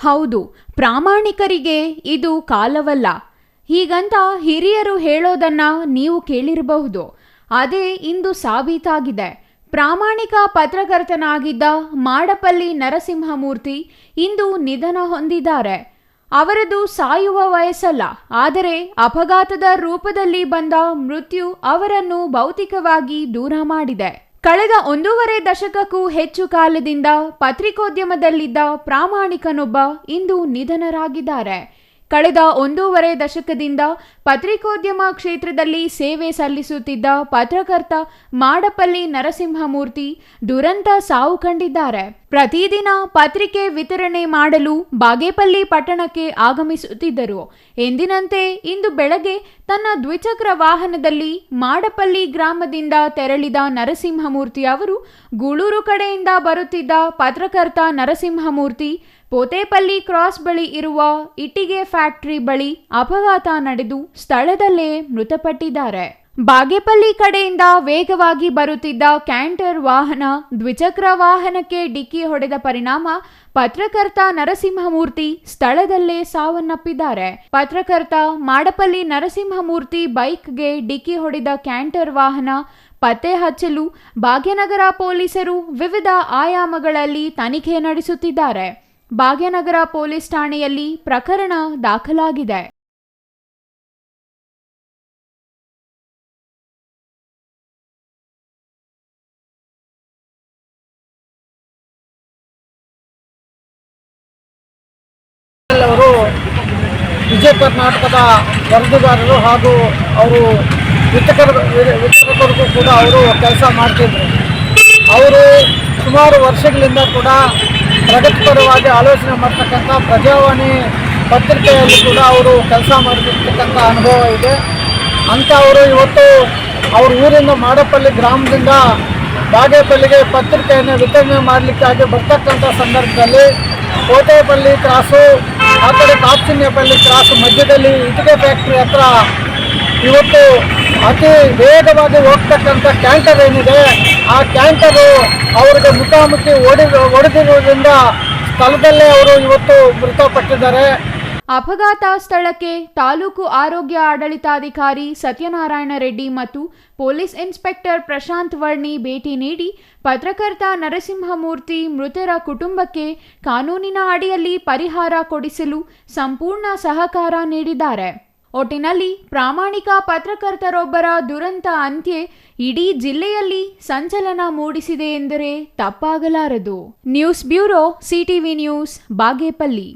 ಹೌದು, ಪ್ರಾಮಾಣಿಕರಿಗೆ ಇದು ಕಾಲವಲ್ಲ. ಹೀಗಂತ ಹಿರಿಯರು ಹೇಳೋದನ್ನ ನೀವು ಕೇಳಿರಬಹುದು. ಅದೇ ಇಂದು ಸಾಬೀತಾಗಿದೆ. ಪ್ರಾಮಾಣಿಕ ಪತ್ರಕರ್ತನಾಗಿದ್ದ ಮಾಡಪಲ್ಲಿ ನರಸಿಂಹಮೂರ್ತಿ ಇಂದು ನಿಧನ ಹೊಂದಿದ್ದಾರೆ. ಅವರದು ಸಾಯುವ ವಯಸ್ಸಲ್ಲ, ಆದರೆ ಅಪಘಾತದ ರೂಪದಲ್ಲಿ ಬಂದ ಮೃತ್ಯು ಅವರನ್ನು ಭೌತಿಕವಾಗಿ ದೂರ ಮಾಡಿದೆ. ಕಳೆದ 1.5 ದಶಕಕ್ಕೂ ಹೆಚ್ಚು ಕಾಲದಿಂದ ಪತ್ರಿಕೋದ್ಯಮದಲ್ಲಿದ್ದ ಪ್ರಾಮಾಣಿಕನೊಬ್ಬ ಇಂದು ನಿಧನರಾಗಿದ್ದಾರೆ. ಕಳೆದ 1.5 ದಶಕದಿಂದ ಪತ್ರಿಕೋದ್ಯಮ ಕ್ಷೇತ್ರದಲ್ಲಿ ಸೇವೆ ಸಲ್ಲಿಸುತ್ತಿದ್ದ ಪತ್ರಕರ್ತ ಮಾಡಪಲ್ಲಿ ನರಸಿಂಹಮೂರ್ತಿ ದುರಂತ ಸಾವು ಕಂಡಿದ್ದಾರೆ. ಪ್ರತಿದಿನ ಪತ್ರಿಕೆ ವಿತರಣೆ ಮಾಡಲು ಬಾಗೇಪಲ್ಲಿ ಪಟ್ಟಣಕ್ಕೆ ಆಗಮಿಸುತ್ತಿದ್ದರು. ಎಂದಿನಂತೆ ಇಂದು ಬೆಳಗ್ಗೆ ತನ್ನ ದ್ವಿಚಕ್ರ ವಾಹನದಲ್ಲಿ ಮಾಡಪಲ್ಲಿ ಗ್ರಾಮದಿಂದ ತೆರಳಿದ ನರಸಿಂಹಮೂರ್ತಿ ಅವರು ಗೂಳೂರು ಕಡೆಯಿಂದ ಬರುತ್ತಿದ್ದ ಪತ್ರಕರ್ತ ನರಸಿಂಹಮೂರ್ತಿ ಪೋತೇಪಲ್ಲಿ ಕ್ರಾಸ್ ಬಳಿ ಇರುವ ಇಟ್ಟಿಗೆ ಫ್ಯಾಕ್ಟರಿ ಬಳಿ ಅಪಘಾತ ನಡೆದು ಸ್ಥಳದಲ್ಲೇ ಮೃತಪಟ್ಟಿದ್ದಾರೆ. ಬಾಗೇಪಲ್ಲಿ ಕಡೆಯಿಂದ ವೇಗವಾಗಿ ಬರುತ್ತಿದ್ದ ಕ್ಯಾಂಟರ್ ವಾಹನ ದ್ವಿಚಕ್ರ ವಾಹನಕ್ಕೆ ಡಿಕ್ಕಿ ಹೊಡೆದ ಪರಿಣಾಮ ಪತ್ರಕರ್ತ ನರಸಿಂಹಮೂರ್ತಿ ಸ್ಥಳದಲ್ಲೇ ಸಾವನ್ನಪ್ಪಿದ್ದಾರೆ. ಪತ್ರಕರ್ತ ಮಾಡಪಲ್ಲಿ ನರಸಿಂಹಮೂರ್ತಿ ಬೈಕ್ಗೆ ಡಿಕ್ಕಿ ಹೊಡೆದ ಕ್ಯಾಂಟರ್ ವಾಹನ ಪತ್ತೆ ಹಚ್ಚಲು ಭಾಗ್ಯನಗರ ಪೊಲೀಸರು ವಿವಿಧ ಆಯಾಮಗಳಲ್ಲಿ ತನಿಖೆ ನಡೆಸುತ್ತಿದ್ದಾರೆ. ಭಾಗ್ಯನಗರ ಪೊಲೀಸ್ ಠಾಣೆಯಲ್ಲಿ ಪ್ರಕರಣ ದಾಖಲಾಗಿದೆ. ಅವರು ವಿಜಯ ಕರ್ನಾಟಕದ ವರದಿಗಾರರು ಹಾಗೂ ಅವರು ವಿತರಕರಿಗೂ ಕೂಡ ಅವರು ಕೆಲಸ ಮಾಡ್ತಿದ್ರು. ಅವರು ಸುಮಾರು ವರ್ಷಗಳಿಂದ ಕೂಡ ಪ್ರಗತಿಪರವಾಗಿ ಆಲೋಚನೆ ಮಾಡ್ತಕ್ಕಂಥ ಪ್ರಜಾವಾಣಿ ಪತ್ರಿಕೆಯಲ್ಲಿ ಕೂಡ ಅವರು ಕೆಲಸ ಮಾಡ್ತಿರ್ತಕ್ಕಂಥ ಅನುಭವ ಇದೆ. ಅಂತ ಅವರು ಇವತ್ತು ಅವ್ರ ಊರಿಂದ ಮಾಡಪಲ್ಲಿ ಗ್ರಾಮದಿಂದ ಬಾಗೇಪಲ್ಲಿಗೆ ಪತ್ರಿಕೆಯನ್ನು ವಿತರಣೆ ಮಾಡಲಿಕ್ಕಾಗಿ ಬರ್ತಕ್ಕಂಥ ಸಂದರ್ಭದಲ್ಲಿ ಕೋಟೆಪಲ್ಲಿ ಕ್ರಾಸು ಆ ಕಡೆ ಕಾಪ್ಚಿನ್ನೇಪಲ್ಲಿ ಕ್ರಾಸು ಮಧ್ಯದಲ್ಲಿ ಇಟ್ಟಿಗೆ ಫ್ಯಾಕ್ಟ್ರಿ ಹತ್ರ ಇವತ್ತು ಅತಿ ವೇಗವಾಗಿ ಹೋಗ್ತಕ್ಕಂಥ ಕ್ಯಾಂಟರ್ ಏನಿದೆ ಆ ಕ್ಯಾಂಟರು ಅವರಿಗೆ ಮುಖಾಮುಖಿ ಹೊಡೆದಿರುವುದರಿಂದ ಸ್ಥಳದಲ್ಲೇ ಅವರು ಇವತ್ತು ಮೃತಪಟ್ಟಿದ್ದಾರೆ. ಅಪಘಾತ ಸ್ಥಳಕ್ಕೆ ತಾಲೂಕು ಆರೋಗ್ಯ ಆಡಳಿತಾಧಿಕಾರಿ ಸತ್ಯನಾರಾಯಣ ರೆಡ್ಡಿ ಮತ್ತು ಪೊಲೀಸ್ ಇನ್ಸ್ಪೆಕ್ಟರ್ ಪ್ರಶಾಂತ್ ವರ್ಣಿ ಭೇಟಿ ನೀಡಿ ಪತ್ರಕರ್ತ ನರಸಿಂಹಮೂರ್ತಿ ಮೃತರ ಕುಟುಂಬಕ್ಕೆ ಕಾನೂನಿನ ಅಡಿಯಲ್ಲಿ ಪರಿಹಾರ ಕೊಡಿಸಲು ಸಂಪೂರ್ಣ ಸಹಕಾರ ನೀಡಿದ್ದಾರೆ. ಒಟ್ಟಿನಲ್ಲಿ ಪ್ರಾಮಾಣಿಕ ಪತ್ರಕರ್ತರೊಬ್ಬರ ದುರಂತ ಅಂತ್ಯ ಇಡೀ ಜಿಲ್ಲೆಯಲ್ಲಿ ಸಂಚಲನ ಮೂಡಿಸಿದೆ ಎಂದರೆ ತಪ್ಪಾಗಲಾರದು. News bureau, CTV news, Bagepalli.